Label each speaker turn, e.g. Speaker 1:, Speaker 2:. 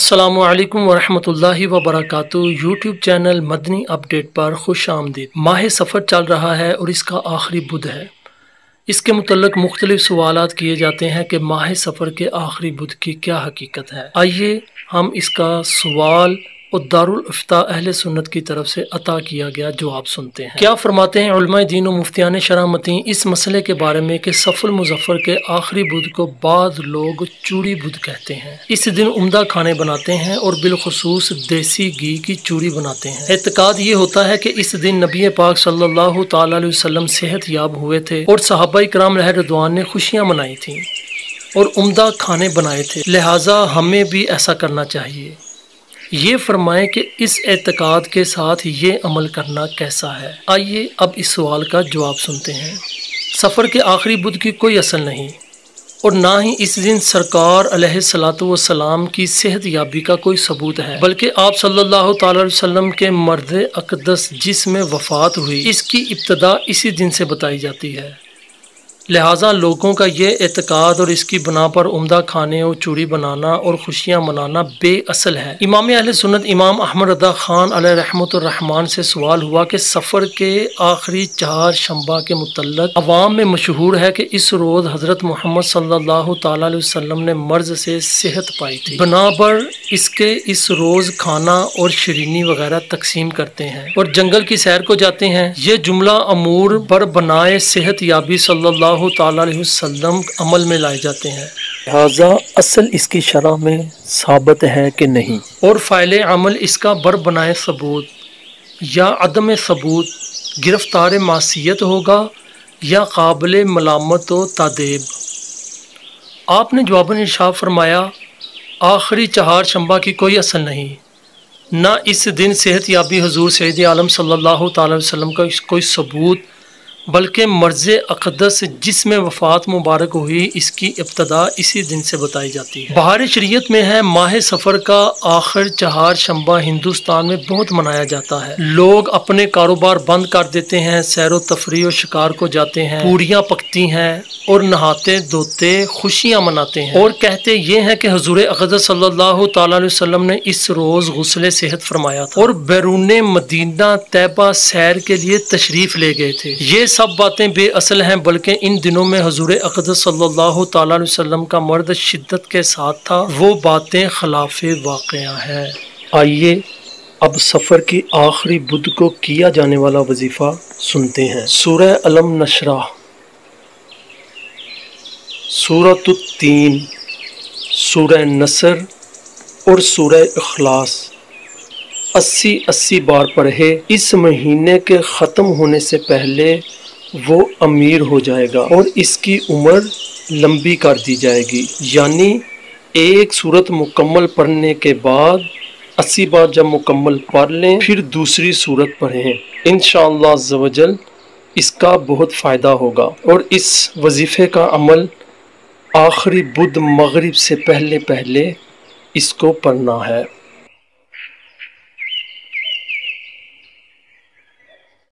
Speaker 1: अस्सलामु अलैकुम वरहमतुल्लाहि वबरकातुहू। यूट्यूब चैनल मदनी अपडेट पर खुश आमदीद। माह सफ़र चल रहा है और इसका आखिरी बुध है। इसके मुतल्लिक़ मुख्तलिफ सवालात किए जाते हैं कि माह सफ़र के आखिरी बुध की क्या हकीकत है। आइए हम इसका सवाल और दारुल इफ्ता अहले सुन्नत की तरफ से अता किया गया जवाब सुनते हैं। क्या फरमाते हैं उलमाए दीन व मुफ्तियान शरामती इस मसले के बारे में कि सफ़र मुज़फ़्फ़र के आखिरी बुध को बाद लोग चूड़ी बुध कहते हैं। इस दिन उम्दा खाने बनाते हैं और बिलखुसूस देसी घी की चूड़ी बनाते हैं। एतकाद ये होता है कि इस दिन नबी पाक सल्लल्लाहु तआला अलैहि वसल्लम सेहत याब हुए थे और सहाबा इकराम लहर रिदवान ने खुशियाँ मनाई थी और उम्दा खाने बनाए थे, लिहाजा हमें भी ऐसा करना चाहिए। ये फरमाएं कि इस एतकाद के साथ ये अमल करना कैसा है। आइए अब इस सवाल का जवाब सुनते हैं। सफ़र के आखिरी बुध की कोई असल नहीं और ना ही इस दिन सरकार अलैहिस्सलातु वस्सलाम की सेहत याबी का कोई सबूत है, बल्कि आप सल्लल्लाहु तआला अलैहि वसल्लम के मर्द अक़दस जिसमें वफ़ात हुई इसकी इब्तदा इसी दिन से बताई जाती है। लिहाजा लोगों का ये एतकाद और इसकी बना पर उम्दा खाने और चूड़ी बनाना और खुशियाँ मनाना बेअसल है। इमाम अहले सुन्नत इमाम अहमद रज़ा ख़ान अलैहि रहमतुर रहमान से सवाल हुआ कि सफ़र के आखिरी 4 शंबा के मुतल्लक़ अवाम में मशहूर है कि इस रोज़ हज़रत मोहम्मद सल्लल्लाहु तआला अलैहि वसल्लम ने मर्ज़ से सेहत पाई थी। बनाबर इसके इस रोज़ खाना और शरीनी वगैरह तकसीम करते हैं और जंगल की सैर को जाते हैं। ये जुमला अमूर पर बनाए सेहत याबी सल्लल्लाहु तआला अलैहि वसल्लम अमल में लाए जाते हैं। लिहाजा असल इसकी शरह में साबित है कि नहीं और फ़ाइल अमल इसका बर बनाए सबूत या अदम सबूत गिरफ्तार मासियत होगा या काबिल मलामत व तादेब। आपने जवाबन इरशाद फरमाया आखिरी 4 शंबा की कोई असल नहीं, ना इस दिन सेहत याबी हुजूर सैयद आलम सल्लल्लाहु तआला अलैहि वसल्लम का कोई सबूत, बल्कि मर्ज़ अक़दस जिसमें वफ़ात मुबारक हुई इसकी इब्तदा इसी दिन से बताई जाती है। बहार शरीयत में है माह सफ़र का आखिर 4 शंबा हिंदुस्तान में बहुत मनाया जाता है। लोग अपने कारोबार बंद कर देते हैं, सैर व तफरीह और शिकार को जाते हैं, पूड़ियाँ पकती हैं और नहाते धोते खुशियाँ मनाते हैं और कहते ये हैं कि हुजूर अक़दस सल्लल्लाहु तआला अलैहि वसल्लम ने इस रोज़ गुस्ल सेहत फरमाया था और बैरून मदीना तैबा सैर के लिए तशरीफ़ ले गए थे। ये सब बातें बेअसल हैं, बल्कि इन दिनों में हुजूर अक़दस सल्लल्लाहु तआला अलैहि वसल्लम का मर्द शिद्दत के साथ था, वो बातें खिलाफ़े वाक़या हैं। आइए अब सफ़र की आखिरी बुध को किया जाने वाला वजीफ़ा सुनते हैं। सूरह अलम नशरा, सूरतुत तीन, सूरह नसर और सूरह इखलास 80-80 बार पढ़े। इस महीने के ख़त्म होने से पहले वो अमीर हो जाएगा और इसकी उम्र लंबी कर दी जाएगी। यानी एक सूरत मुकम्मल पढ़ने के बाद 80 बार जब मुकम्मल पढ़ लें फिर दूसरी सूरत पढ़ें। इंशाअल्लाह अज़्ज़ व जल इसका बहुत फ़ायदा होगा और इस वजीफ़े का अमल आखिरी बुध मगरिब से पहले इसको पढ़ना है।